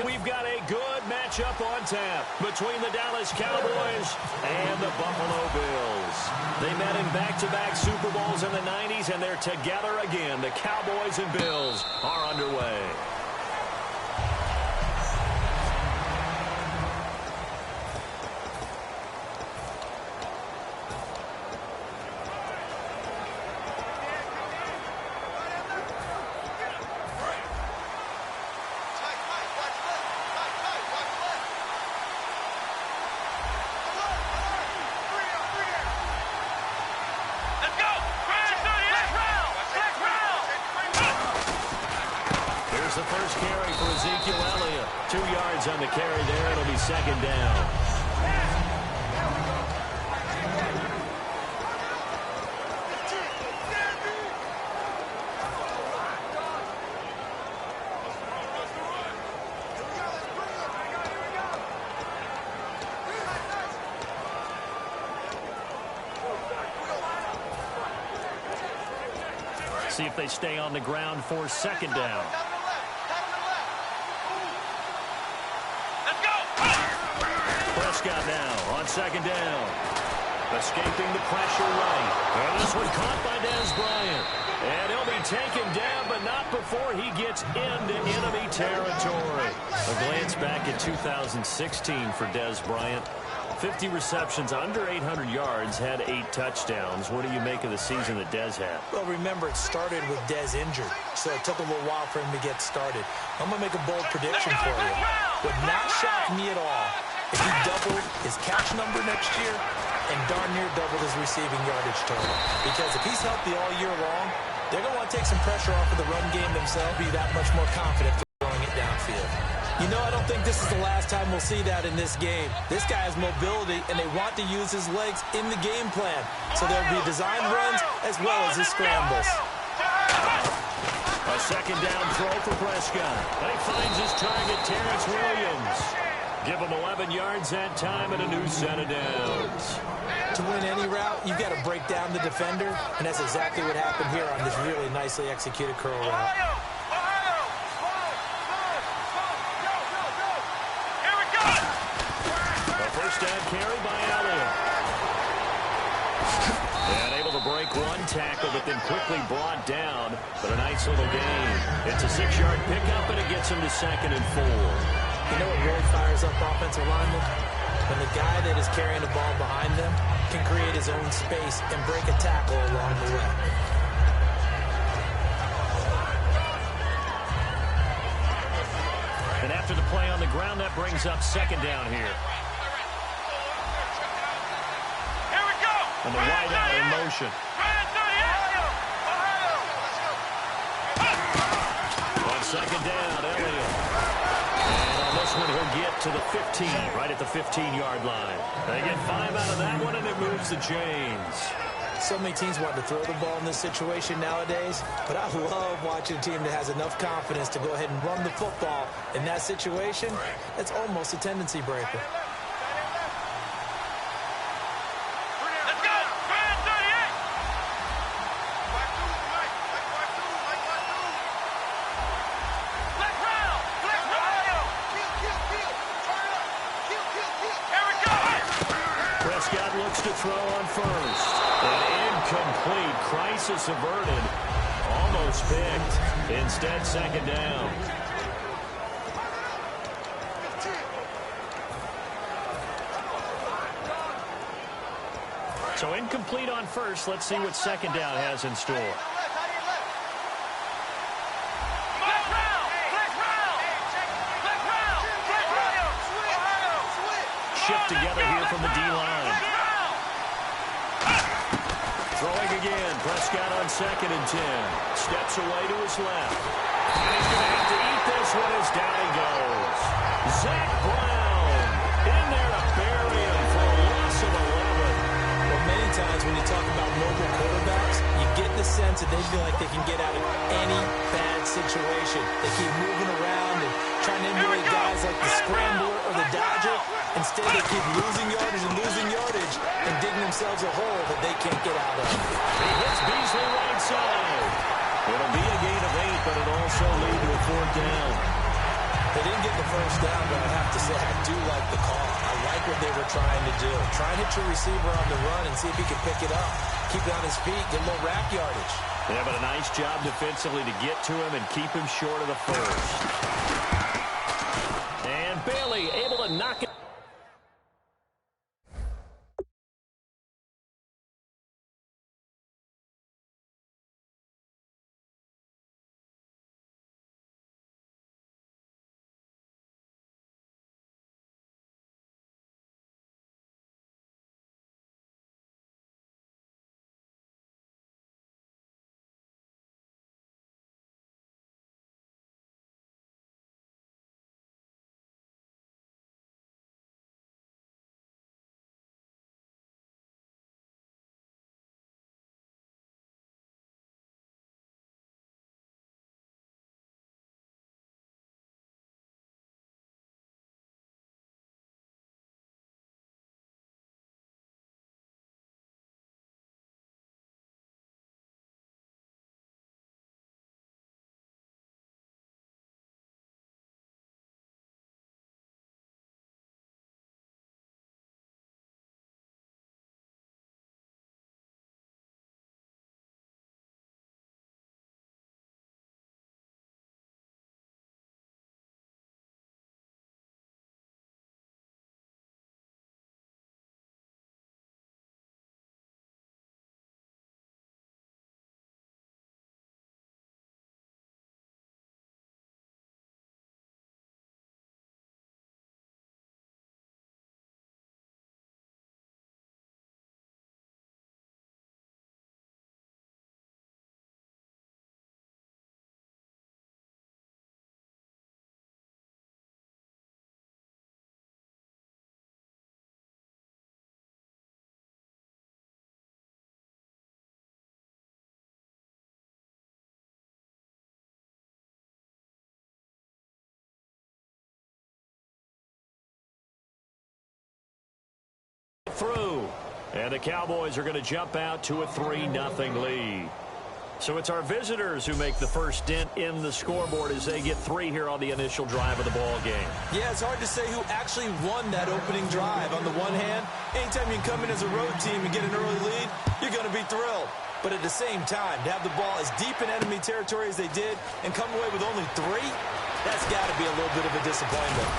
We've got a good matchup on tap between the Dallas Cowboys and the Buffalo Bills. They met in back-to-back Super Bowls in the 90s, and they're together again. The Cowboys and Bills are underway. The first carry for Ezekiel Elliott. 2 yards on the carry there. It'll be second down. See if they stay on the ground for second down. Prescott now on second down. Escaping the pressure right. And this one caught by Dez Bryant. And he'll be taken down, but not before he gets into enemy territory. A glance back at 2016 for Dez Bryant. 50 receptions, under 800 yards, had 8 touchdowns. What do you make of the season that Dez had? Well, remember, it started with Dez injured, so it took a little while for him to get started. I'm going to make a bold prediction for you. Would not shock me at all if he doubled his catch number next year and darn near doubled his receiving yardage total. Because if he's healthy all year long, they're going to want to take some pressure off of the run game themselves, be that much more confident throwing it downfield. You know, I don't think this is the last time we'll see that in this game. This guy has mobility, and they want to use his legs in the game plan. So there'll be designed runs as well as his scrambles. A second down throw for Prescott. And he finds his target, Terrence Williams. Give him 11 yards that time and a new set of downs. To win any route, you've got to break down the defender, and that's exactly what happened here on this really nicely executed curl route. Down carry by Elliott. And able to break one tackle, but then quickly brought down. But a nice little gain. It's a 6-yard pickup, and it gets him to 2nd and 4. You know what really fires up offensive linemen? When the guy that is carrying the ball behind them can create his own space and break a tackle along the way. And after the play on the ground, that brings up second down here. And the wide out in motion. On second down, Elliott. And on this one, he'll get to the 15, right at the 15-yard line. They get 5 out of that one, and it moves the chains. So many teams want to throw the ball in this situation nowadays, but I love watching a team that has enough confidence to go ahead and run the football. In that situation, it's almost a tendency breaker. To throw on first. An incomplete. Crisis averted. Almost picked. Instead, second down. So incomplete on first. Let's see what second down has in store. Shift together here from the D-line. Throwing again. Prescott on 2nd and 10. Steps away to his left. And he's going to have to eat this one as down he goes. Zach Brown in there to bury him for a loss of 11. Well, many times when you talk about mobile quarterbacks, you get the sense that they feel like they can get out of any bad situation. They keep moving around and trying to emulate guys like the scrambler or the dodger. Instead, they keep losing yardage and digging themselves a hole that they can't get out of. He hits Beasley right side. It'll be a gain of 8, but it'll also lead to a 4th down. They didn't get the first down, but I have to say I do like the call. I like what they were trying to do. Try and hit your receiver on the run and see if he can pick it up. Keep it on his feet, get a little rack yardage. Yeah, but a nice job defensively to get to him and keep him short of the first. And Bailey able to knock it. Through. And the Cowboys are going to jump out to a 3-0 lead. So it's our visitors who make the first dent in the scoreboard as they get 3 here on the initial drive of the ball game. Yeah, it's hard to say who actually won that opening drive. On the one hand, anytime you can come in as a road team and get an early lead, you're going to be thrilled. But at the same time, to have the ball as deep in enemy territory as they did and come away with only 3, that's got to be a little bit of a disappointment.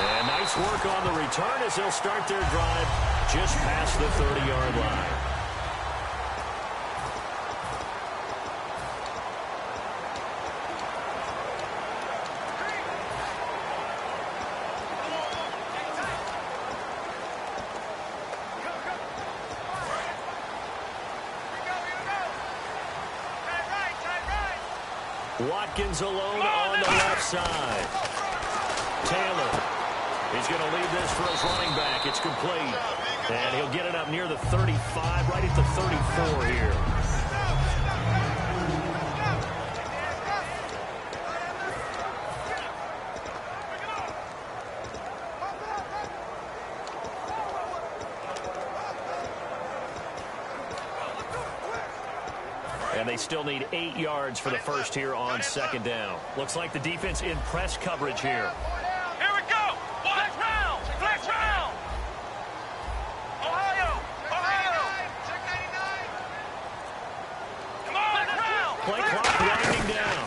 And nice work on the return as they'll start their drive just past the 30-yard line. Watkins alone on the left side. Taylor. He's going to leave this for his running back. It's complete. And he'll get it up near the 35, right at the 34 here. And they still need 8 yards for the first here on second down. Looks like the defense in press coverage here. Here we go. Flex round. Flex round. Ohio. Come on. Flex round. Play clock winding down.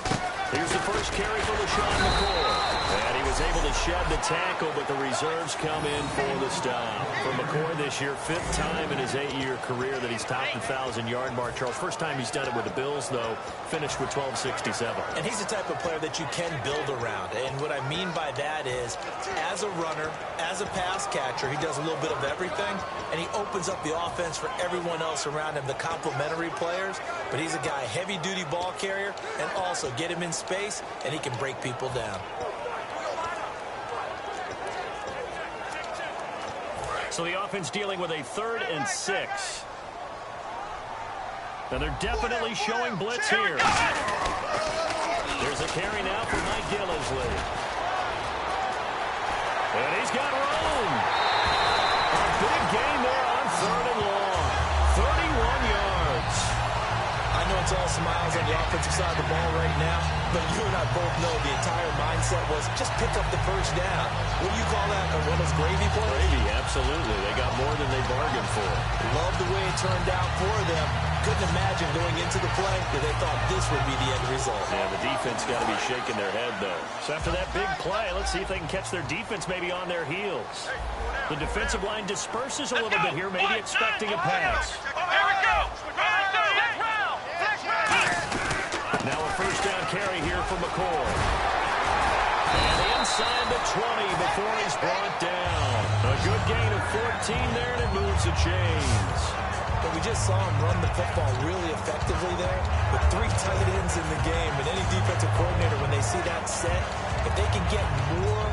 Here's the first carry for LaShawn McCoy. And he was able to shed the tackle, but the reserves come in for the stop. For McCoy this year, 5th time in his 8-year career that he's topped the 1,000-yard mark. Charles, first time he's done it with the Bills, though, finished with 1267. And he's the type of player that you can build around. And what I mean by that is, as a runner, as a pass catcher, he does a little bit of everything, and he opens up the offense for everyone else around him, the complementary players. But he's a guy, heavy-duty ball carrier, and also get him in space, and he can break people down. So the offense dealing with a 3rd and 6. And they're definitely showing blitz here. There's a carry now for Mike Gillisley. And he's got room. A big gain there on 3rd and long. 31 yards. I know it's it's all smiles on the offensive side of the ball right now, but you and I both know the entire mindset was just pick up the first down. What do you call that? One of those gravy plays? Gravy, absolutely. They got more than they bargained for. Love the way it turned out for them. Couldn't imagine going into the play that they thought this would be the end result. Yeah, the defense got to be shaking their head, though. So after that big play, let's see if they can catch their defense maybe on their heels. The defensive line disperses a little bit here, maybe expecting a pass. Here we go. Now a first down carry here for McCoy. And inside the 20 before he's brought down. A good gain of 14 there, and it moves the chains. But we just saw him run the football really effectively there with 3 tight ends in the game. And any defensive coordinator, when they see that set, if they can get more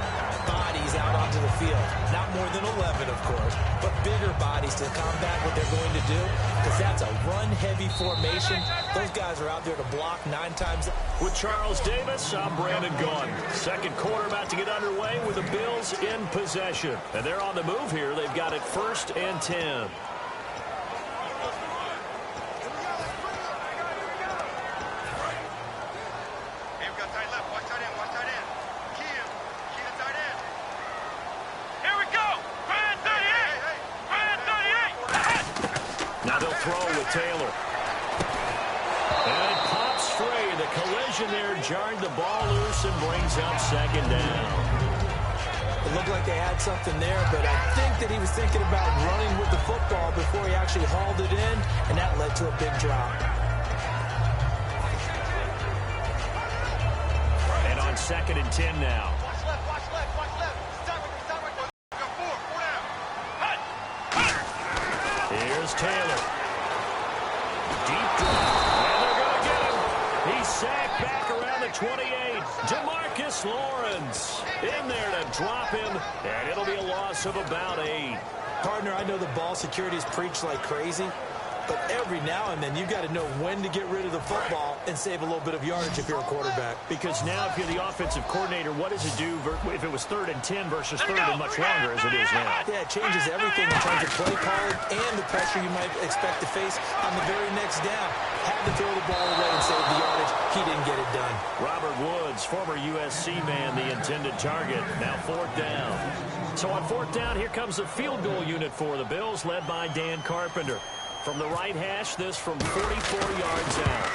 bodies out onto the field, not more than 11, of course, but bigger bodies to combat what they're going to do, because that's a run-heavy formation. Those guys are out there to block 9 times. With Charles Davis, I'm Brandon Gaudin. Second quarter about to get underway with the Bills in possession. And they're on the move here. They've got it 1st and 10. Taylor. And it pops free. The collision there jarred the ball loose and brings up 2nd down. It looked like they had something there, but I think that he was thinking about running with the football before he actually hauled it in, and that led to a big drop. And on 2nd and 10 now. Watch left. Go 4 down. Here's Taylor. Deep drop, and they're going to get him. He's sacked back around the 28. DeMarcus Lawrence in there to drop him, and it'll be a loss of about 8. Partner, I know the ball security is preached like crazy, but every now and then you've got to know when to get rid of the football and save a little bit of yardage if you're a quarterback. Because now if you're the offensive coordinator, what does it do if it was 3rd and 10 versus 3rd and much longer as it is now? Yeah, it changes everything in terms of play calling and the pressure you might expect to face on the very next down. Had to throw the ball away and save the yardage. He didn't get it done. Robert Woods, former USC man, the intended target. Now 4th down. So on 4th down, here comes the field goal unit for the Bills, led by Dan Carpenter. From the right hash, this from 44 yards out.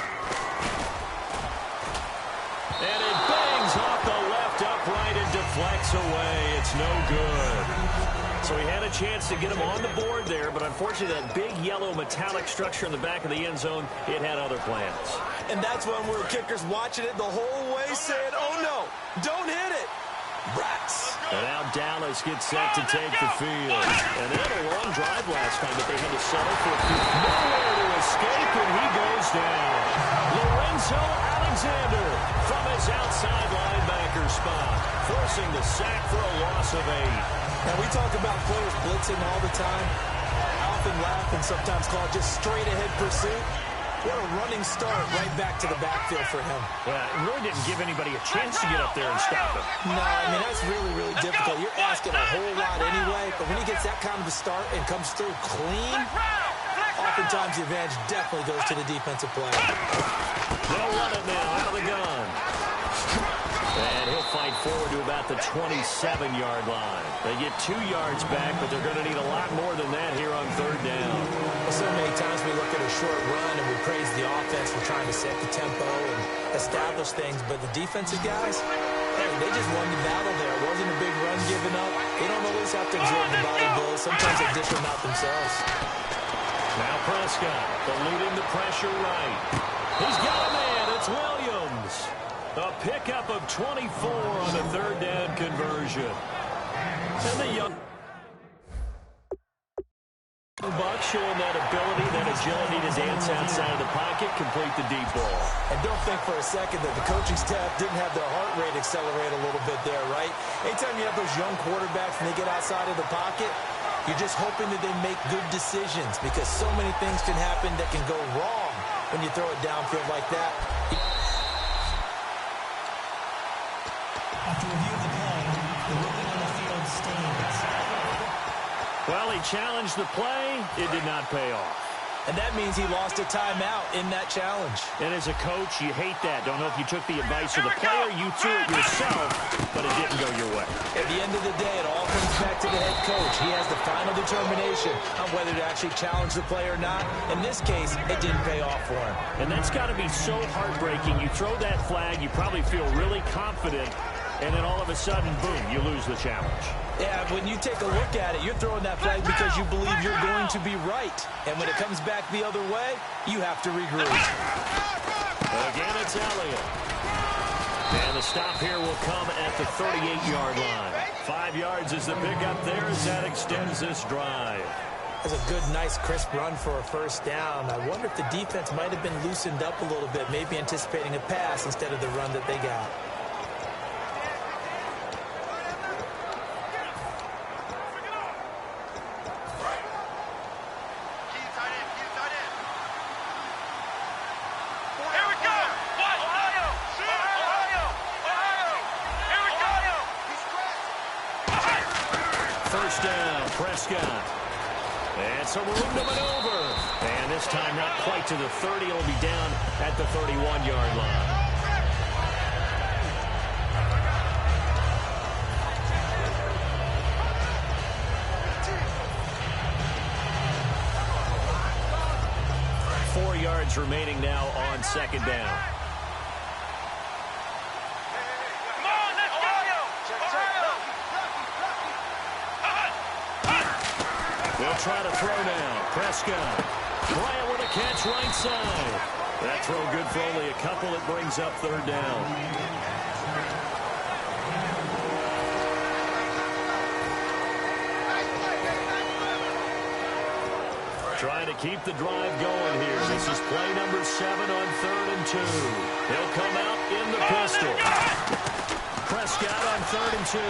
And it bangs off the left upright and deflects away. It's no good. So he had a chance to get him on the board there, but unfortunately that big yellow metallic structure in the back of the end zone, it had other plans. And that's when we're kickers watching it the whole way saying, oh no, don't hit it. Rats. And now Dallas gets set to take the field. And they had a long drive last time, but they had to settle for nowhere to escape, and he goes down. Lorenzo Alexander from his outside linebacker spot, forcing the sack for a loss of 8. Now, we talk about players blitzing all the time. I often laugh and sometimes call it just straight-ahead pursuit. What a running start right back to the backfield for him. Well, it really didn't give anybody a chance to get up there and stop him. No, I mean, that's really, really difficult. You're asking a whole lot anyway, but when he gets that kind of a start and comes through clean, oftentimes the advantage definitely goes to the defensive player. They'll run it now out of the gun. And he'll fight forward to about the 27-yard line. They get 2 yards back, but they're going to need a lot more than that here on 3rd down. So many times we look at a short run and we praise the offense for trying to set the tempo and establish things, but the defensive guys, hey, they just won the battle there. It wasn't a big run given up. They don't always have to absorb the body blows. Sometimes they dish them out themselves. Now Prescott, the lead in the pressure right. He's got a man. It's Williams. A pickup of 24 on the 3rd down conversion. And the young Buck showing that ability, that agility to dance outside of the pocket, complete the deep ball. And don't think for a second that the coaching staff didn't have their heart rate accelerate a little bit there, right? Anytime you have those young quarterbacks and they get outside of the pocket, you're just hoping that they make good decisions because so many things can happen that can go wrong when you throw it downfield like that. After review of the play, the ruling on the field stands. Well, he challenged the play. It did not pay off. And that means he lost a timeout in that challenge. And as a coach, you hate that. Don't know if you took the advice of the player, you threw it yourself, but it didn't go your way. At the end of the day, it all comes back to the head coach. He has the final determination on whether to actually challenge the play or not. In this case, it didn't pay off for him. And that's got to be so heartbreaking. You throw that flag, you probably feel really confident, and then all of a sudden, boom, you lose the challenge. Yeah, when you take a look at it, you're throwing that flag because you believe you're going to be right. And when it comes back the other way, you have to regroup. Again, it's Elliott. And the stop here will come at the 38-yard line. 5 yards is the pickup there as that extends this drive. That's a good, nice, crisp run for a first down. I wonder if the defense might have been loosened up a little bit, maybe anticipating a pass instead of the run that they got. First down, Prescott. And some room to maneuver. And this time not quite to the 30. It'll be down at the 31-yard line. Four yards remaining now on second down. They'll try to throw now. Prescott. Bryant with a catch right side. That throw good for only a couple. It brings up third down. Trying to keep the drive going here. This is play number 7 on 3rd and 2. He'll come out in the pistol. Prescott on 3rd and 2.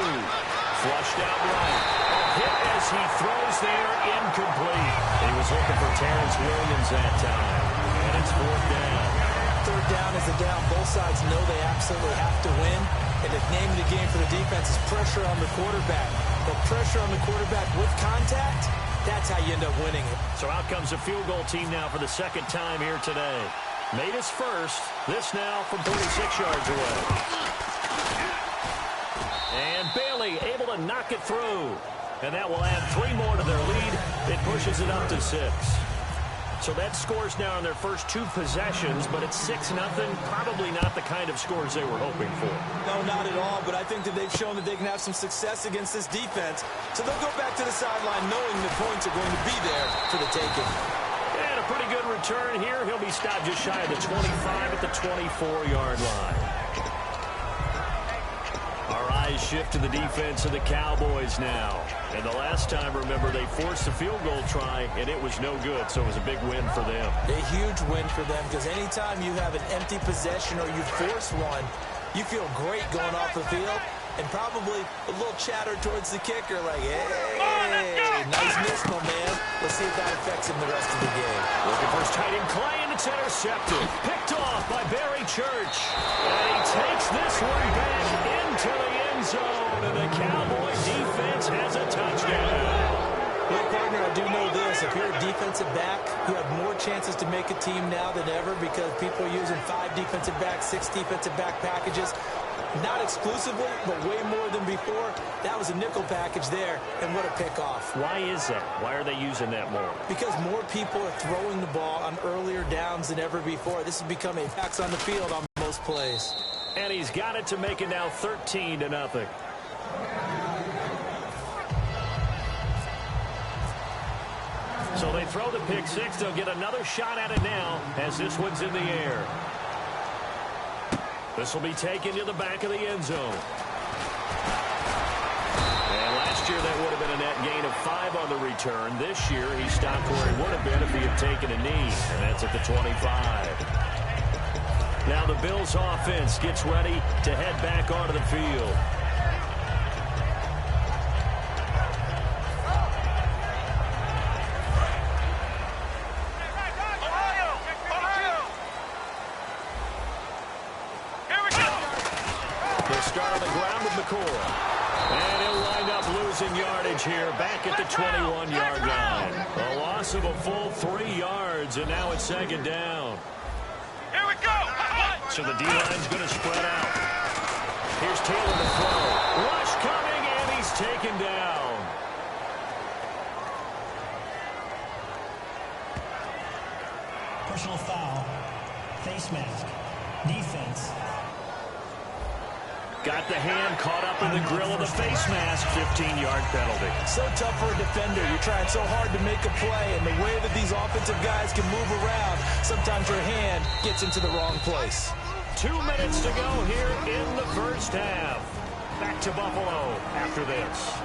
Flushed out right. Hit as he throws there, incomplete. He was looking for Terrence Williams that time. And it's 4th down. 3rd down is a down. Both sides know they absolutely have to win. And the name of the game for the defense is pressure on the quarterback. But pressure on the quarterback with contact, that's how you end up winning it. So out comes a field goal team now for the second time here today. Made his first. This now from 46 yards away. And Bailey able to knock it through. And that will add 3 more to their lead. It pushes it up to 6. So that scores now in their first 2 possessions, but it's 6-0. Probably not the kind of scores they were hoping for. No, not at all, but I think that they've shown that they can have some success against this defense. So they'll go back to the sideline knowing the points are going to be there for the taking. And a pretty good return here. He'll be stopped just shy of the 25 at the 24-yard line. Our eyes shift to the defense of the Cowboys now. And the last time, remember, they forced a field goal try, and it was no good, so it was a big win for them. A huge win for them, because anytime you have an empty possession or you force one, you feel great going off the field, and probably a little chatter towards the kicker like, hey, nice miss, my man. Let's see if that affects him the rest of the game. Looking for his tight end Clay, and it's intercepted. Picked off by Barry Church. And he takes this one back into the end zone, and the Cowboy defense has a touchdown. Well, partner, I do know this. If you're a defensive back, you have more chances to make a team now than ever because people are using 5 defensive backs, 6 defensive back packages. Not exclusively, but way more than before. That was a nickel package there, and what a pickoff. Why is that? Why are they using that more? Because more people are throwing the ball on earlier downs than ever before. This has become a backs on the field on most plays. And he's got it to make it now 13-0. So they throw the pick 6. They'll get another shot at it now as this one's in the air. This will be taken to the back of the end zone. And last year that would have been a net gain of 5 on the return. This year he stopped where he would have been if he had taken a knee, and that's at the 25. Now the Bills offense gets ready to head back onto the field. Start on the ground with McCoy. And he'll wind up losing losing yardage here, back at the 21-yard line. A loss of a full 3 yards, and now it's second down. Here we go. So the D-line's going to spread out. Here's Taylor to throw. Rush coming, and he's taken down. Personal foul. Face mask. Defense. Got the hand caught up in the grill of the face mask. 15-yard penalty. So tough for a defender. You're trying so hard to make a play, and the way that these offensive guys can move around, sometimes your hand gets into the wrong place. 2 minutes to go here in the first half. Back to Buffalo after this.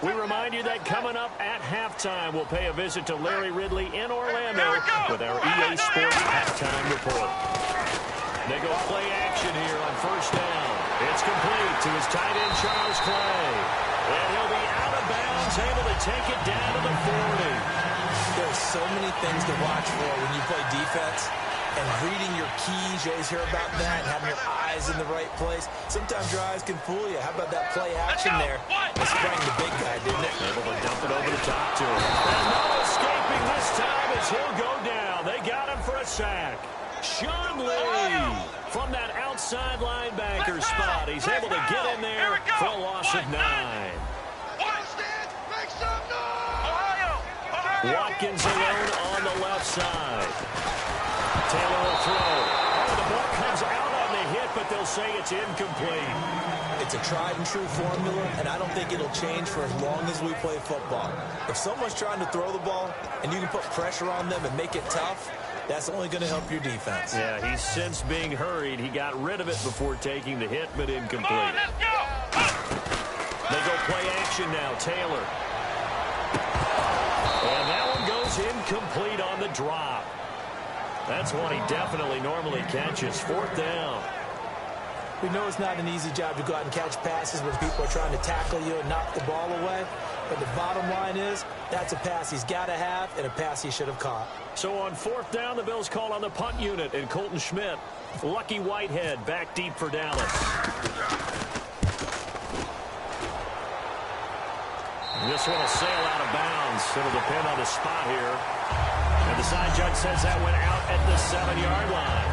We remind you that coming up at halftime, we'll pay a visit to Larry Ridley in Orlando with our EA Sports halftime report. They go play action here on first down. It's complete to his tight end, Charles Clay. And he'll be out of bounds, able to take it down to the 40. There's so many things to watch for when you play defense. And reading your keys, you always hear about that, and having your eyes in the right place. Sometimes your eyes can fool you. How about that play action there? That sprang the big guy, didn't it? Able to dump it over the top to him. And no escaping this time as he'll go down. They got him for a sack. Sean Lee from that outside linebacker spot. He's able to get in there for a loss of 9. Watkins alone on the left side. Taylor will throw. Oh, the ball comes out on the hit, but they'll say it's incomplete. It's a tried-and-true formula, and I don't think it'll change for as long as we play football. If someone's trying to throw the ball, and you can put pressure on them and make it tough, that's only going to help your defense. Yeah, he's since being hurried. He got rid of it before taking the hit, but incomplete. They go play action now. Taylor. And that one goes incomplete on the drop. That's one he definitely normally catches. 4th down. We know it's not an easy job to go out and catch passes when people are trying to tackle you and knock the ball away. But the bottom line is, that's a pass he's got to have and a pass he should have caught. So on 4th down, the Bills call on the punt unit, and Colton Schmidt, Lucky Whitehead back deep for Dallas. This one will sail out of bounds. It'll depend on the spot here. And the side judge says that went out at the 7-yard line.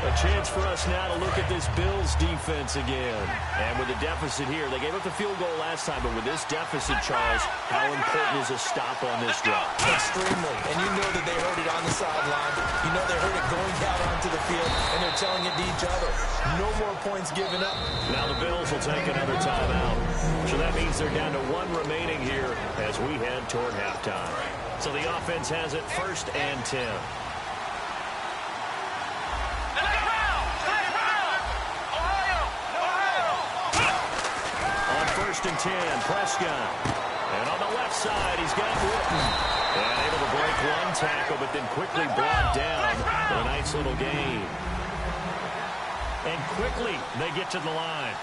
A chance for us now to look at this Bills defense again. And with the deficit here, they gave up the field goal last time, but with this deficit, Charles, how important is a stop on this drive? Extremely. And you know that they heard it on the sideline. You know they heard it going down onto the field, and they're telling it to each other. No more points given up. Now the Bills will take another timeout. So that means they're down to 1 remaining here as we head toward halftime. So the offense has it 1st and 10. On 1st and 10, Prescott. And on the left side, he's got Witten. And able to break one tackle, but then quickly brought down for a nice little gain. And quickly, they get to the line.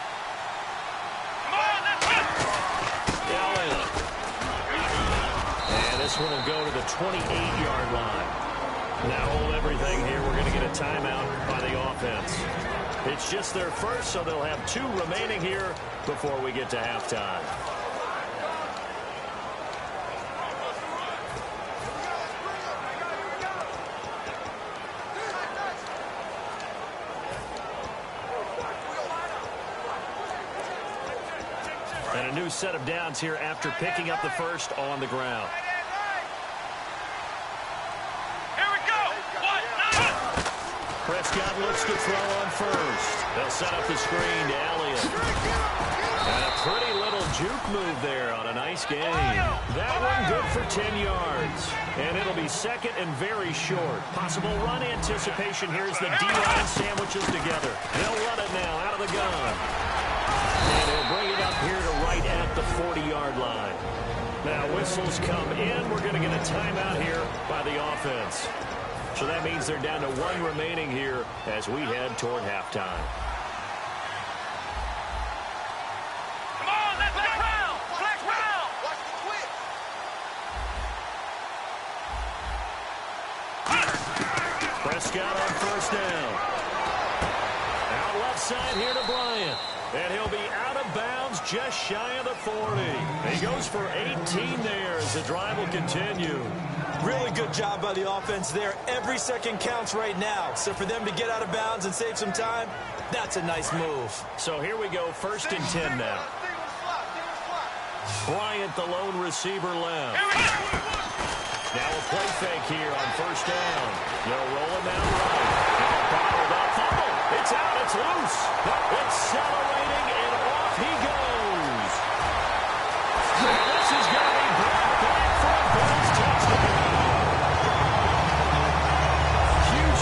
And this one will go to the 28-yard line. Now hold everything here. We're going to get a timeout by the offense. It's just their first, so they'll have 2 remaining here before we get to halftime. And a new set of downs here after picking up the first on the ground. Here we go. Prescott looks to throw on first. They'll set up the screen to Elliott. And a pretty little juke move there on a nice game. That one good for 10 yards. And it'll be 2nd and very short. Possible run anticipation here as the D-line sandwiches together. They'll run it now out of the gun. And he'll bring it up here to right at the 40-yard line. Now whistles come in. We're going to get a timeout here by the offense. So that means they're down to 1 remaining here as we head toward halftime. Come on, let's go. shot on first down. Out left side here to Bryant. And he'll be out of bounds just shy of the 40. He goes for 18 there as the drive will continue. Really good job by the offense there. Every second counts right now. So for them to get out of bounds and save some time, that's a nice move. So here we go, 1st and 10 now. Bryant, the lone receiver left. Now a play fake here on first down. They'll roll him out right. Now bottled up, fumble. It's out, it's loose. Accelerating, and off he goes. And this is going to be brought back for a Bills touchdown.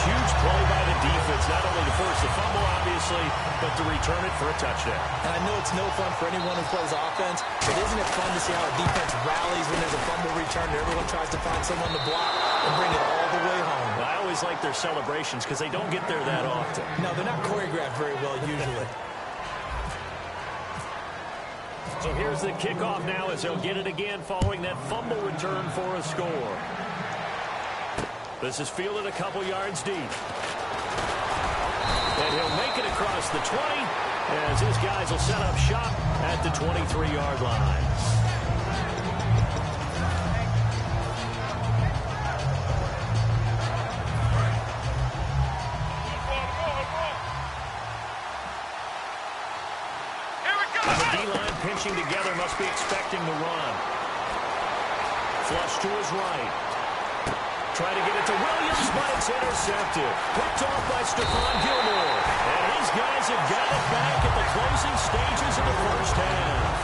Huge play by the defense, not only to force the fumble, obviously, but to return it for a touchdown. And I know it's no fun for anyone who plays offense, but isn't it fun to see how a defense rallies when there's a fumble return and everyone tries to find someone to block and bring it all the way home? Well, I always like their celebrations because they don't get there that often. No, they're not choreographed very well usually. So here's the kickoff now as they'll get it again following that fumble return for a score. This is fielded a couple yards deep. And he'll make it across the 20 as his guys will set up shop at the 23-yard line. The D-line pinching together, must be expecting the run. Flush to his right. Try to get it to Williams, but it's intercepted. Picked off by Stephon Gilmore. And his guys have got it back at the closing stages of the first half.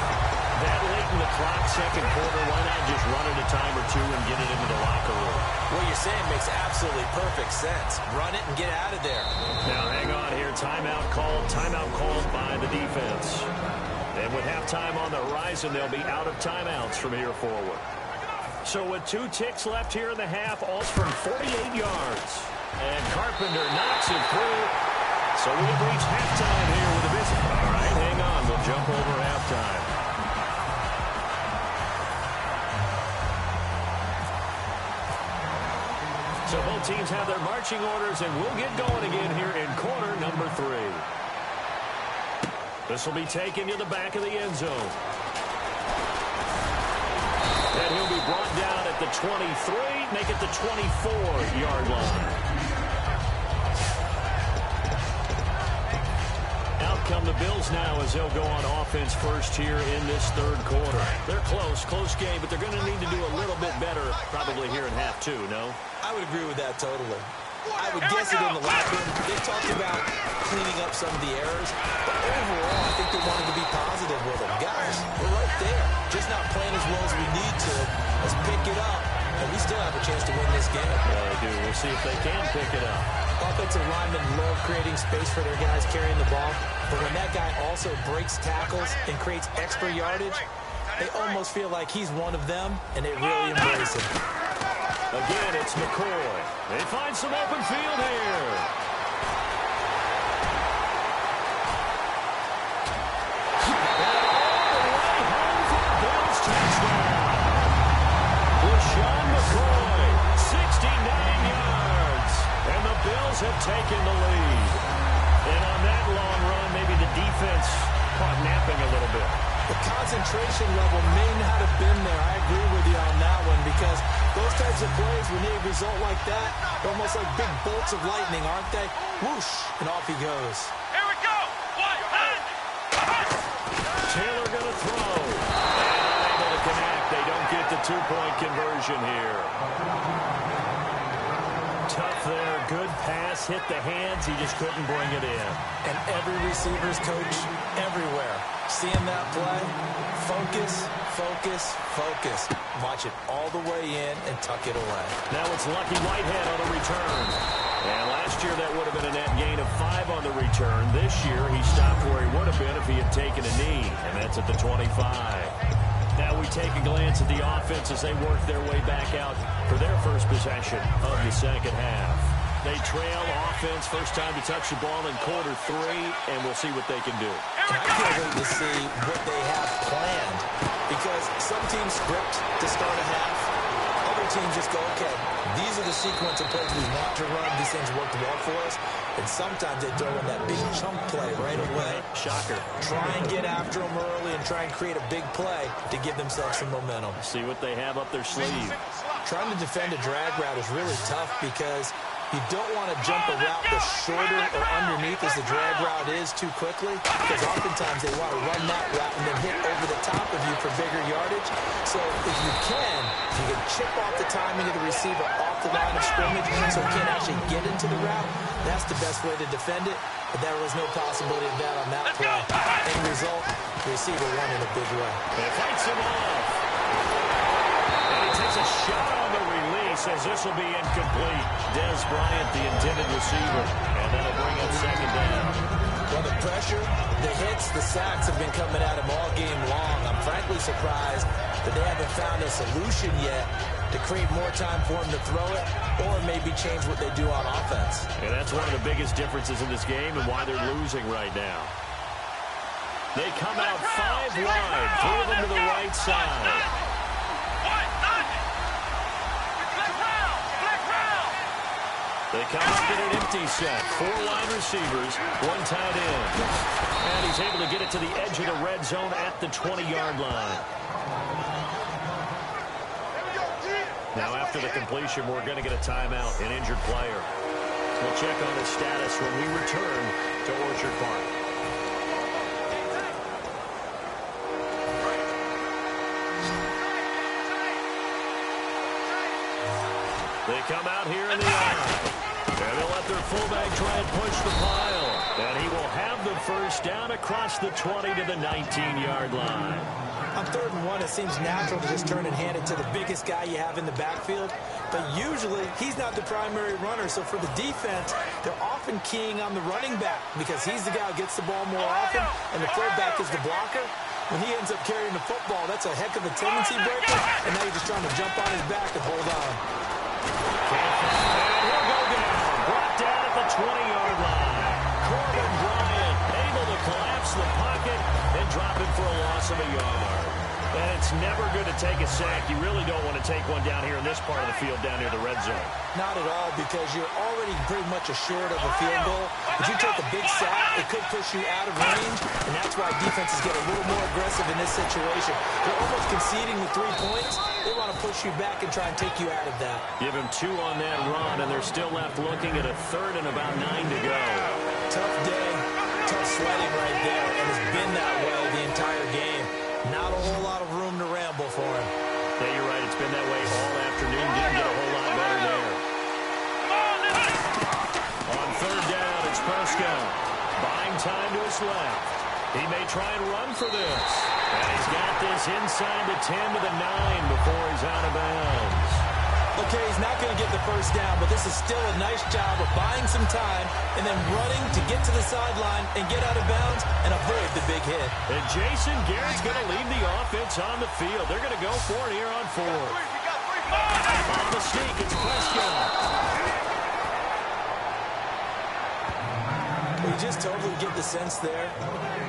That late in the clock, second quarter, why not just run it a time or two and get it into the locker room? What you're saying makes absolutely perfect sense. Run it and get out of there. Now hang on here. Timeout called by the defense. And with halftime on the horizon, they'll be out of timeouts from here forward. So with 2 ticks left here in the half, all's from 48 yards. And Carpenter knocks it through. So we have reached halftime here with a visit. All right, hang on. We'll jump over halftime. So both teams have their marching orders, and we'll get going again here in quarter number 3. This will be taken to the back of the end zone. And he'll be brought down at the 23, make it the 24-yard line. Out come the Bills now as they'll go on offense first here in this third quarter. They're close game, but they're going to need to do a little bit better probably here in half 2, no? I would agree with that totally. I would guess it in the locker room. They talked about cleaning up some of the errors, but overall, I think they wanted to be positive with them. Guys, we're right there. Just not playing as well as we need to. Let's pick it up, and we still have a chance to win this game. Yeah, they do. We'll see if they can pick it up. Offensive linemen love creating space for their guys carrying the ball, but when that guy also breaks tackles and creates extra yardage, they almost feel like he's one of them, and they really embrace him. Again, it's McCoy. They find some open field here. And all the way home for a Bills touchdown. LaShawn McCoy, 69 yards. And the Bills have taken the lead. And on that long run, maybe the defense caught napping a little bit. The concentration level may not have been there. I agree with you on that one because those types of plays, when they result like that, they're almost like big bolts of lightning, aren't they? Whoosh, and off he goes. Here we go. Taylor going to throw. And unable to connect. They don't get the 2-point conversion here. Tough there. Good pass. Hit the hands. He just couldn't bring it in. And every receiver's coach everywhere. Seeing that play, focus, focus, focus. Watch it all the way in and tuck it away. Now it's Lucky Whitehead on the return. And last year that would have been a net gain of 5 on the return. This year he stopped where he would have been if he had taken a knee. And that's at the 25. Now we take a glance at the offense as they work their way back out for their first possession of the second half. They trail offense, first time to touch the ball in quarter 3, and we'll see what they can do. And I can't wait to see what they have planned because some teams script to start a half. Other teams just go, okay, these are the sequence of plays we want to run. These things worked well for us. And sometimes they throw in that big chunk play right away. Shocker. Try and get after them early and try and create a big play to give themselves some momentum. See what they have up their sleeve. Trying to defend a drag route is really tough because you don't want to jump a route that's shorter or underneath as the drag route is too quickly, because oftentimes they want to run that route and then hit over the top of you for bigger yardage. So if you can chip off the timing of the receiver off the line of scrimmage so he can't actually get into the route, that's the best way to defend it. But there was no possibility of that on that play. End result, the receiver won in a big way. It fights him off. And he takes a shot on the release as this will be incomplete. Dez Bryant, the intended receiver. And that'll bring up second down. Well, the pressure, the hits, the sacks have been coming at him all game long. I'm frankly surprised that they haven't found a solution yet to create more time for him to throw it or maybe change what they do on offense. And that's one of the biggest differences in this game and why they're losing right now. They come out 5 wide, 3 of them to the right side. They come up in an empty set. 4 wide receivers, 1 tight end. And he's able to get it to the edge of the red zone at the 20-yard line. Now after the completion, we're going to get a timeout, an injured player. We'll check on his status when we return to Orchard Park. They come out here in the eye. And they'll let their fullback try and push the pile. And he will have the first down across the 20 to the 19-yard line. On 3rd and 1, it seems natural to just turn and hand it to the biggest guy you have in the backfield. But usually, he's not the primary runner. So for the defense, they're often keying on the running back because he's the guy who gets the ball more often, and the fullback is the blocker. When he ends up carrying the football, that's a heck of a tendency breaker. And now you're just trying to jump on his back and hold on. And he'll go down. Brought down at the 20-yard line. Corbin Bryant able to collapse the pocket and drop it for a loss of a yard. And it's never good to take a sack. You really don't want to take one down here in this part of the field down near the red zone. Not at all, because you're already pretty much assured of a field goal. If you take a big sack, it could push you out of range, and that's why defenses get a little more aggressive in this situation. They're almost conceding the 3 points. They want to push you back and try and take you out of that. Give him 2 on that run, and they're still left looking at a 3rd and about 9 to go. Tough day, tough sledding right there, and it's been that way the entire game. Not a whole lot of room to ramble for him. Yeah, you're right. It's been that way all afternoon. Didn't get a whole lot better there. On 3rd down, it's Prescott. Buying time to his left. He may try and run for this. And he's got this inside the 10 to the 9 before he's out of bounds. Okay, he's not going to get the first down, but this is still a nice job of buying some time and then running to get to the sideline and get out of bounds and avoid the big hit. And Jason Garrett's going to lead the offense on the field. They're going to go for it here on 4th. On the sneak, it's Prescott. We just totally get the sense there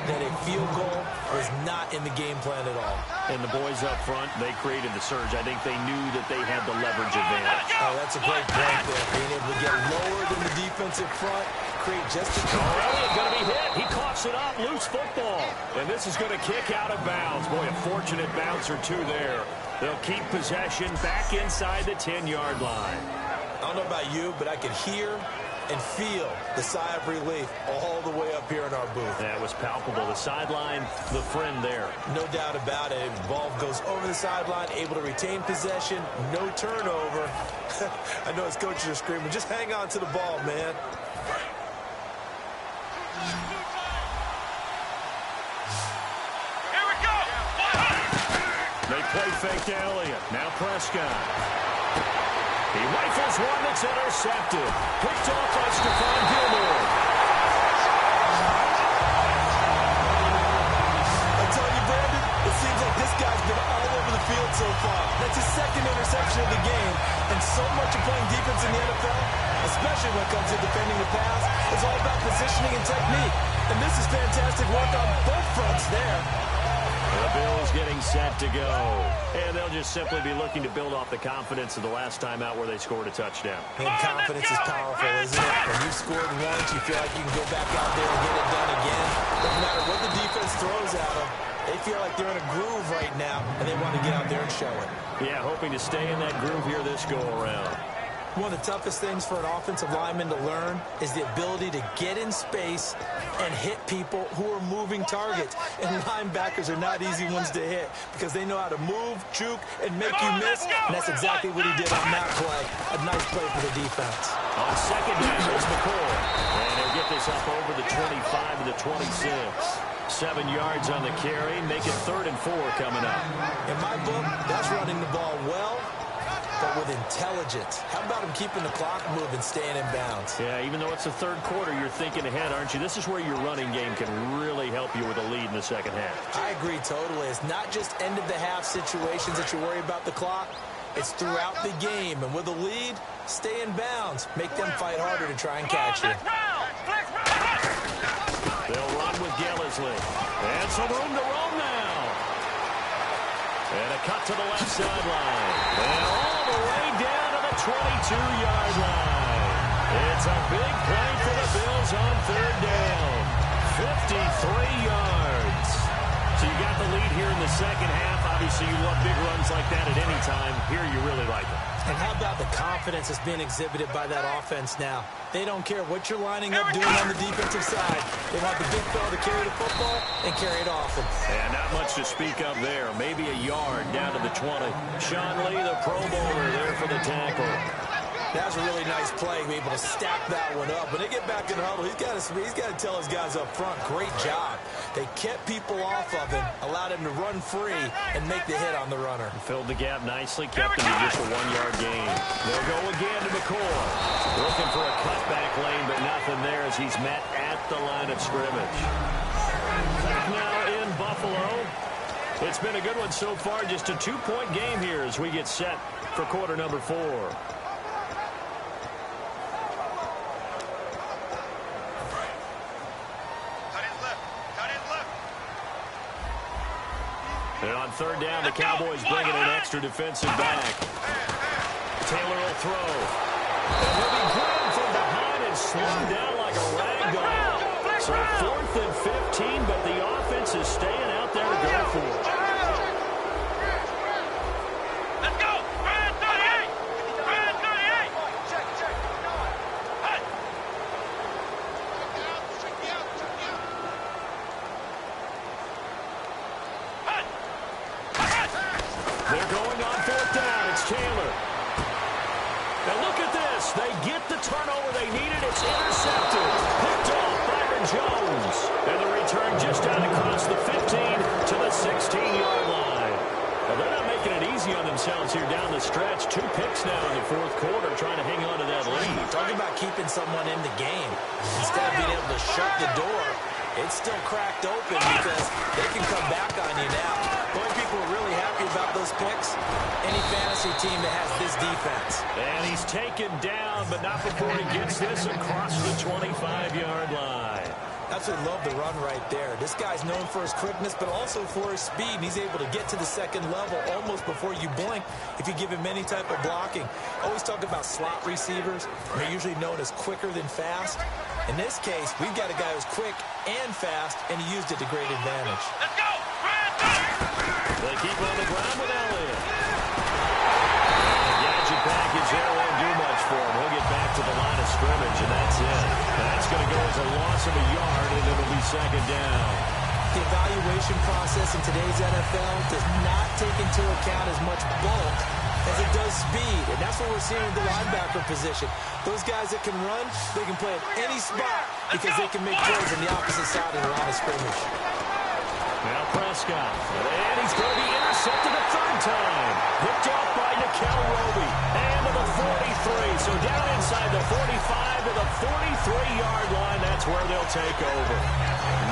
that a field goal was not in the game plan at all. And the boys up front, they created the surge. I think they knew that they had the leverage advantage. Oh, that's a great point there. Being able to get lower than the defensive front, create just a... Elliott going to be hit. He coughs it up. Loose football. And this is going to kick out of bounds. Boy, a fortunate bounce or 2 there. They'll keep possession back inside the 10-yard line. I don't know about you, but I could hear and feel the sigh of relief all the way up here in our booth. That was palpable. The sideline, the friend there. No doubt about it. The ball goes over the sideline, able to retain possession, no turnover. I know his coaches are screaming, just hang on to the ball, man. Here we go. They play fake to Elliott. Now Prescott. He rifles one that's intercepted. Picked off by Stephon Gilmore. I tell you, Brandon, it seems like this guy's been all over the field so far. That's his 2nd interception of the game. And so much of playing defense in the NFL, especially when it comes to defending the pass, is all about positioning and technique. And this is fantastic work on both fronts there. The Bills getting set to go. And they'll just simply be looking to build off the confidence of the last time out where they scored a touchdown. And confidence is powerful, isn't it? When you've scored once, you feel like you can go back out there and get it done again. No matter what the defense throws at them, they feel like they're in a groove right now, and they want to get out there and show it. Yeah, hoping to stay in that groove here this go-around. One of the toughest things for an offensive lineman to learn is the ability to get in space and hit people who are moving targets. And linebackers are not easy ones to hit because they know how to move, juke, and make you miss. And that's exactly what he did on that play. A nice play for the defense. On second down, here's McCoy. And he'll get this up over the 25 and the 26. 7 yards on the carry. Make it 3rd and 4 coming up. In my book, that's running the ball well, but with intelligence. How about him keeping the clock moving, staying in bounds? Yeah, even though it's the third quarter, you're thinking ahead, aren't you? This is where your running game can really help you with a lead in the second half. I agree totally. It's not just end-of-the-half situations that you worry about the clock. It's throughout the game. And with a lead, stay in bounds. Make them fight harder to try and catch you. They'll run with Gillisley. And some room to roam now. And a cut to the left sideline. And all the way down to the 22-yard line. It's a big play for the Bills on 3rd down. 53 yards. So you got the lead here in the second half. Obviously, you love big runs like that at any time. Here, you really like it. And how about the confidence that's being exhibited by that offense now? They don't care what you're lining up doing on the defensive side. They want the big fella to carry the football and carry it off them. And not much to speak of there. Maybe a yard down to the 20. Sean Lee, the Pro Bowler, there for the tackle. That was a really nice play, be able to stack that one up. When they get back in the huddle, he's got to tell his guys up front, great job. They kept people off of him, allowed him to run free, and make the hit on the runner. Filled the gap nicely, kept him to just a 1-yard gain. They'll go again to McCoy. Looking for a cutback lane, but nothing there as he's met at the line of scrimmage. Back now in Buffalo. It's been a good one so far, just a 2-point game here as we get set for quarter number 4. And on 3rd down, the Cowboys bringing an extra defensive back. Taylor will throw. And he'll be grabbed from behind and slowed down like a rag doll. So 4th and 15, but the offense is staying out there to go for it. Let's go! Red 38! Red 38! Hey! They're going on 4th down. It's Taylor. Now look at this. They get the turnover they needed. It's intercepted. Picked off Byron Jones. And the return just out across the 15 to the 16-yard line. Now they're not making it easy on themselves here down the stretch. 2 picks now in the 4th quarter trying to hang on to that lead. Talking about keeping someone in the game. Instead of being able to shut the door, it's still cracked open because they can come back on you now. The only people who are really happy about those picks, any fantasy team that has this defense. And he's taken down, but not before he gets this across the 25-yard line. Absolutely love the run right there. This guy's known for his quickness, but also for his speed. And he's able to get to the second level almost before you blink if you give him any type of blocking. Always talk about slot receivers. They're usually known as quicker than fast. In this case, we've got a guy who's quick and fast, and he used it to great advantage. Let's go! Red 30! They keep on the ground with Elliott. The gadget package there won't do much for him. He'll get back to the line of scrimmage, and that's it. That's going to go as a loss of a yard, and it'll be 2nd down. The evaluation process in today's NFL does not take into account as much bulk as it does speed, and that's what we're seeing with the linebacker position. Those guys that can run, they can play at any spot because they can make plays on the opposite side of the line of scrimmage. Now Prescott, and he's going to be intercepted a 3rd time. Picked off by Nikel Roby, and to the 43. So down inside the 45 to the 43-yard line. That's where they'll take over.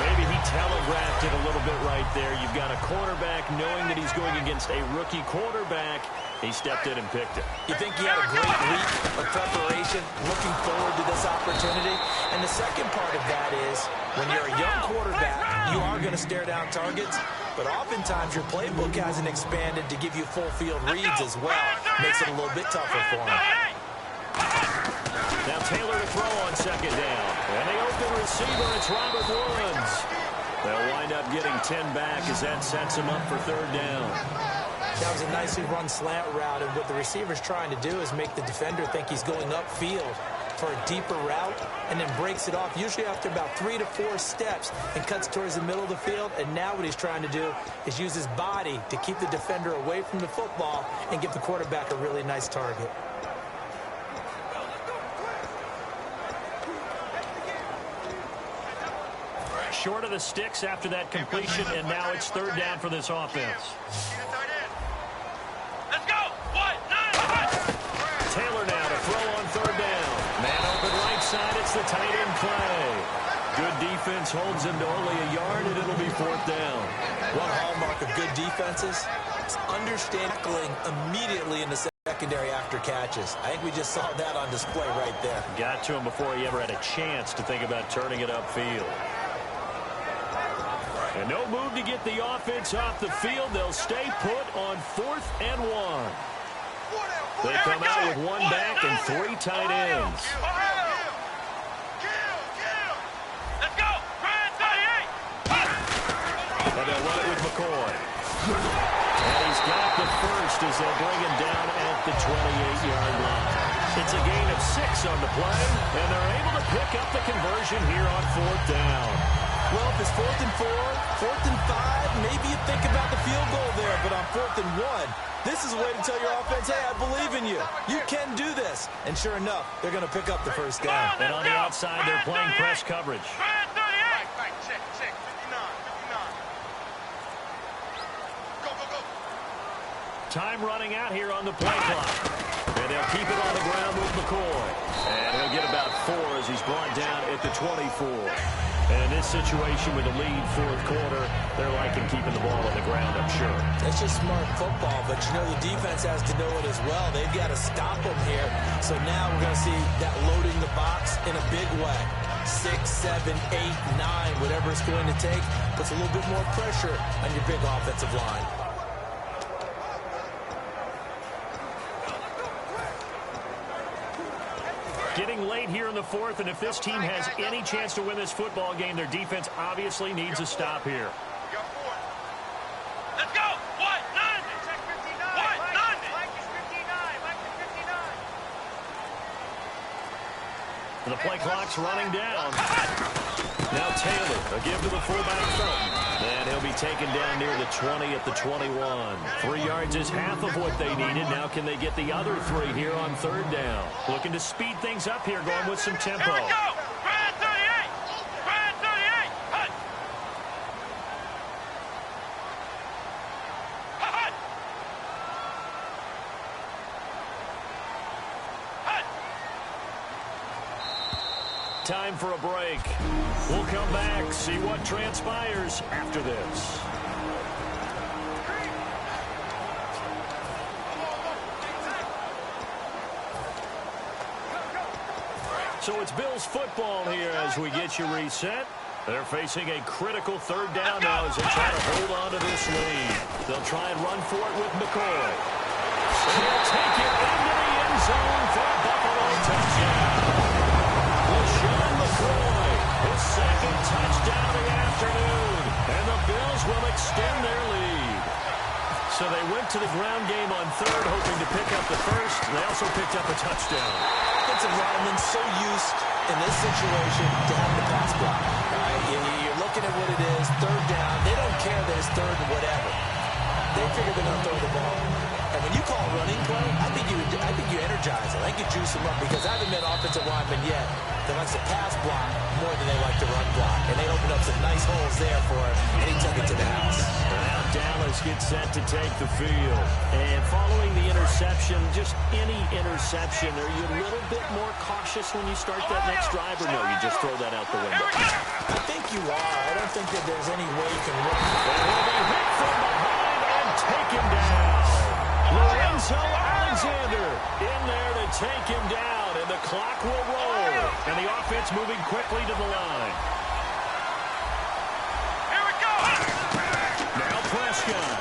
Maybe he telegraphed it a little bit right there. You've got a quarterback knowing that he's going against a rookie quarterback. He stepped in and picked it. You think he had a great week of preparation, looking forward to this opportunity? And the second part of that is, when you're a young quarterback, you are going to stare down targets. But oftentimes your playbook hasn't expanded to give you full field reads as well. Makes it a little bit tougher for him. Now Taylor to throw on second down. And the open receiver, it's Robert Woods. They'll wind up getting 10 back as that sets him up for third down. That was a nicely run slant route, and what the receiver's trying to do is make the defender think he's going upfield for a deeper route, and then breaks it off, usually after about 3 to 4 steps, and cuts towards the middle of the field. And now what he's trying to do is use his body to keep the defender away from the football and give the quarterback a really nice target. Short of the sticks after that completion, and now it's third down for this offense. Let's go. Taylor now to throw on third down. Man open right side, it's the tight end play. Good defense holds him to only a yard, and it'll be fourth down. One hallmark of good defenses is understanding immediately in the secondary after catches. I think we just saw that on display right there. Got to him before he ever had a chance to think about turning it upfield. And no move to get the offense off the field. They'll stay put on 4th and 1. They come out with 1 back and 3 tight ends. Let's go. But they'll run it with McCoy. And he's got the first as they'll bring him down at the 28-yard line. It's a gain of 6 on the play, and they're able to pick up the conversion here on 4th down. Well, if it's 4th and 4, 4th and 5, maybe you think about the field goal there, but on 4th and 1, this is a way to tell your offense, hey, I believe in you. You can do this. And sure enough, they're going to pick up the first down. And on the outside, they're playing press coverage. Check. 59. Go. Time running out here on the play clock. And they'll keep it on the ground with McCoy. And he'll get about 4 as he's brought down at the 24. And in this situation with a lead 4th quarter, they're liking keeping the ball on the ground, I'm sure. That's just smart football, but you know the defense has to know it as well. They've got to stop them here. So now we're going to see that loading the box in a big way. 6, 7, 8, 9, whatever it's going to take, puts a little bit more pressure on your big offensive line. Getting late here in the 4th, and if this team has any chance to win this football game, their defense obviously needs a stop here. Let's go. What? 9. Check 59. What? 9. Mike is 59. The play clock's running down. Now Taylor, a give to the fullback Felton. And he'll be taken down near the 20 at the 21. 3 yards is half of what they needed. Now can they get the other 3 here on third down? Looking to speed things up here, going with some tempo. Here we go. Brad 38. Brad 38. Hut. Hut. Hut. Time for a break. We'll come back, see what transpires after this. So it's Bills football here as we get you reset. They're facing a critical third down now as they try to hold on to this lead. They'll try and run for it with McCoy. He'll take it into the end zone for a Buffalo touchdown. LaShawn McCoy, his 2nd touchdown of the afternoon. And the Bills will extend their lead. So they went to the ground game on 3rd, hoping to pick up the first. They also picked up a touchdown. Offensive linemen so used in this situation to having the pass block. Right? You're looking at what it is, 3rd down. They don't care that it's 3rd and whatever. They figure they're going to throw the ball. And when you call running play, I think you energize it. I think you juice them up because I haven't met offensive linemen yet that likes to pass block more than they like to run block. And they open up some nice holes there for him, and he took it to the house. Now Dallas gets set to take the field. And following the interception, just any interception, are you a little bit more cautious when you start that next drive, or no, you just throw that out the window? I think you are. I don't think that there's any way you can look. And he'll be hit from behind and taken down. Lorenzo Alexander in there to take him down, and the clock will roll. And the offense moving quickly to the line. Here we go. Now Prescott.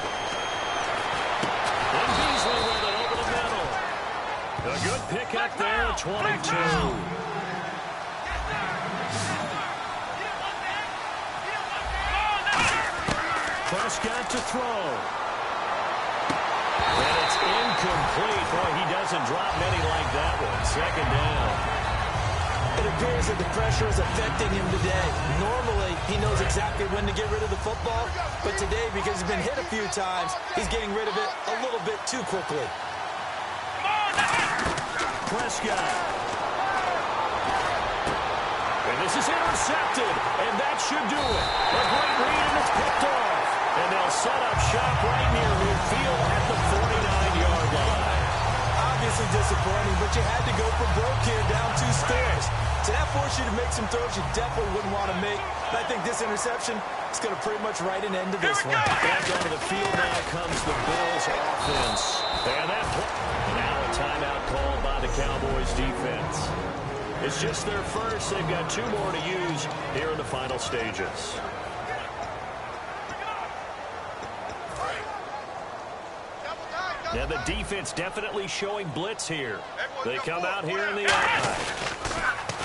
And Beasley with it over the middle. A good pickup there at 22. Prescott to throw. And it's incomplete. Boy, he doesn't drop many like that one. Second down. It appears that the pressure is affecting him today. Normally, he knows exactly when to get rid of the football, but today, because he's been hit a few times, he's getting rid of it a little bit too quickly. Prescott. And this is intercepted, and that should do it. A great read, and it's picked off. And they'll set up shop right near midfield at the 49-yard line. Obviously disappointing, but you had to go for broke here, down 2 scores. So that forced you to make some throws you definitely wouldn't want to make. And I think this interception is going to pretty much write an end to this one. Back onto the field now comes the Bills offense. And that now a timeout called by the Cowboys defense. It's just their first. They've got 2 more to use here in the final stages. Now the defense definitely showing blitz here. They come out here in the eye.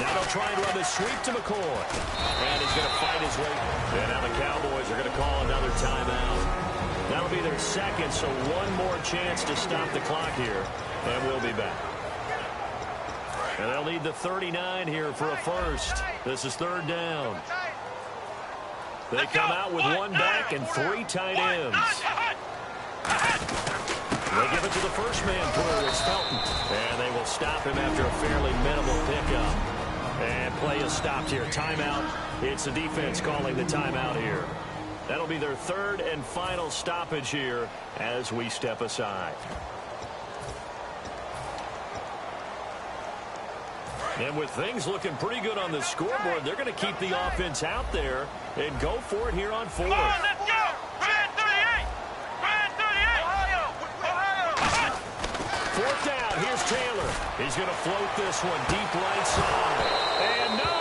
Now they'll try and run the sweep to McCoy. And he's going to fight his way. And now the Cowboys are going to call another timeout. That'll be their second, so one more chance to stop the clock here. And we'll be back. And they'll need the 39 here for a first. This is 3rd down. They come out with 1 back and 3 tight ends. They give it to the first man through. It's Felton. And they will stop him after a fairly minimal pickup. And play is stopped here. Timeout. It's the defense calling the timeout here. That'll be their 3rd and final stoppage here as we step aside. And with things looking pretty good on the scoreboard, they're going to keep the offense out there and go for it here on 4th. Come on, let's go! Brand 38! Brand 38! Ohio! 4th down. Here's Taylor. He's going to float this one deep right side. And no,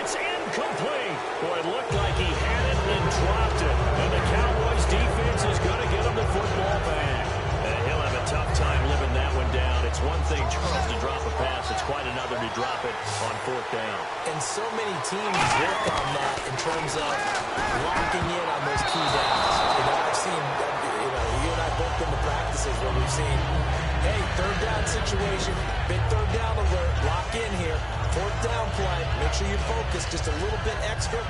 it's incomplete. Boy, it looked like he had it and dropped it. And the Cowboys defense is going to get him the football back. And he'll have a tough time living that one down. It's one thing, Charles, to drop a pass. It's quite another to drop it on 4th down. And so many teams work on that in terms of locking in on those key downs. I've seen, you and I both been to practices where we've seen, hey, 3rd down situation, big 3rd down alert, lock in here, 4th down play, make sure you focus just a little bit extra.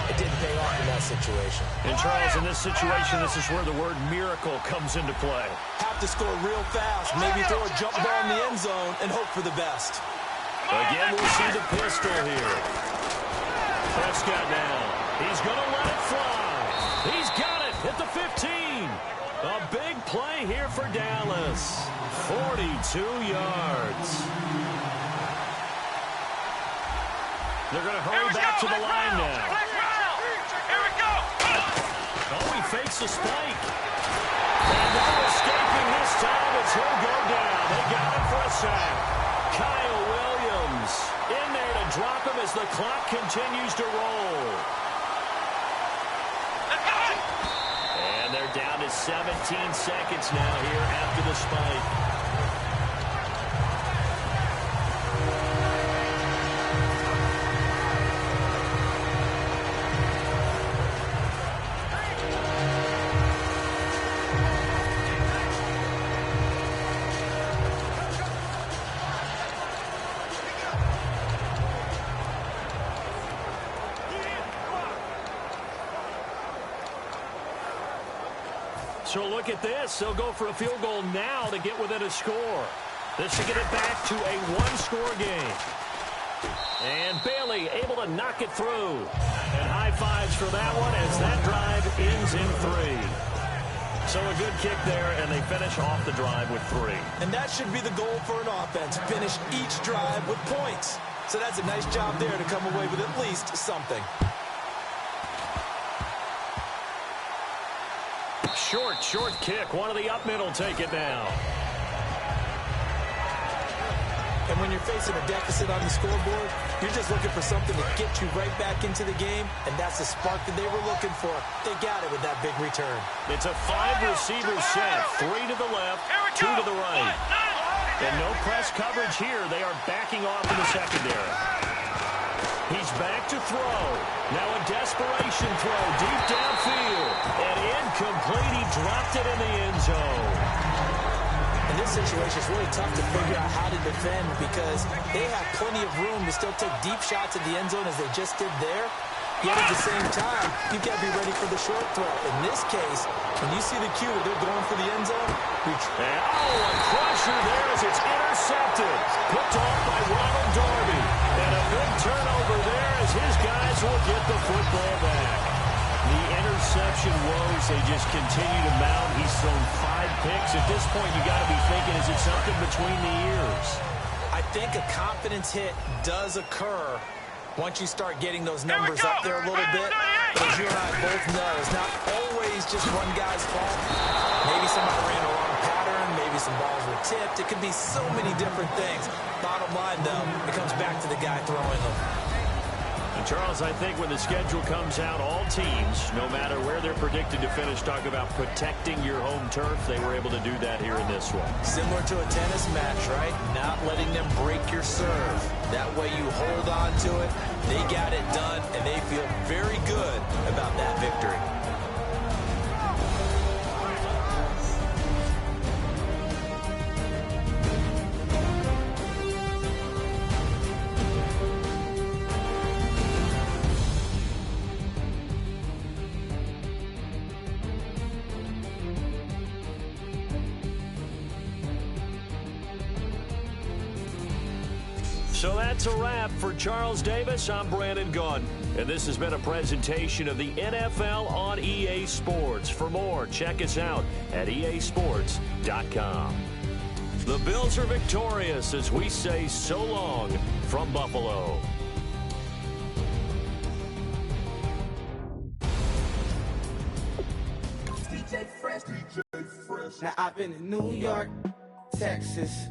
It didn't pay off in that situation. And Charles, in this situation, this is where the word miracle comes into play. Have to score real fast, maybe throw a jump ball in the end zone and hope for the best. Again, we'll see the pistol here. Prescott now. He's going to let it fly. He's got it at the 15. A big play here for Dallas. 42 yards. They're going to hurry back to the line now. Here we go! Oh, he fakes the spike. And no escaping this time as he'll go down. They got him for a sack. Kyle Williams in there to drop him as the clock continues to roll. And they're down to 17 seconds now here after the spike. So look at this. They'll go for a field goal now to get within a score. This should get it back to a one-score game. And Bailey able to knock it through. And high fives for that one as that drive ends in 3. So a good kick there, and they finish off the drive with 3. And that should be the goal for an offense. Finish each drive with points. So that's a nice job there to come away with at least something. Short kick. One of the up middle take it now. And when you're facing a deficit on the scoreboard, you're just looking for something to get you right back into the game, and that's the spark that they were looking for. They got it with that big return. It's a 5-receiver set, 3 to the left, 2 to the right. And no press coverage here. They are backing off in the secondary. He's back to throw. Now a desperation throw deep downfield. And incomplete. He dropped it in the end zone. In this situation, it's really tough to figure out how to defend because they have plenty of room to still take deep shots at the end zone as they just did there. Yet at the same time, you've got to be ready for the short throw. In this case, when you see the cue that they're going for the end zone, a crusher there as it's intercepted. Picked off by Ronald Darby. And a big turnover there as his guys will get the football back. The interception woes, they just continue to mount. He's thrown 5 picks. At this point, you got to be thinking, is it something between the ears? I think a confidence hit does occur once you start getting those numbers up there a little bit. But as you and I both know, it's not always just one guy's fault. Maybe somebody ran a wrong pattern. Maybe some balls were tipped. It could be so many different things. Bottom line, though, it comes back to the guy throwing them. And Charles, I think when the schedule comes out, all teams, no matter where they're predicted to finish, talk about protecting your home turf. They were able to do that here in this one. Similar to a tennis match, right? Not letting them break your serve. That way you hold on to it. They got it done, and they feel very good about that victory. So that's a wrap for Charles Davis. I'm Brandon Gunn. And this has been a presentation of the NFL on EA Sports. For more, check us out at easports.com. The Bills are victorious as we say so long from Buffalo. DJ Fresh. Now I've been in New York, Texas,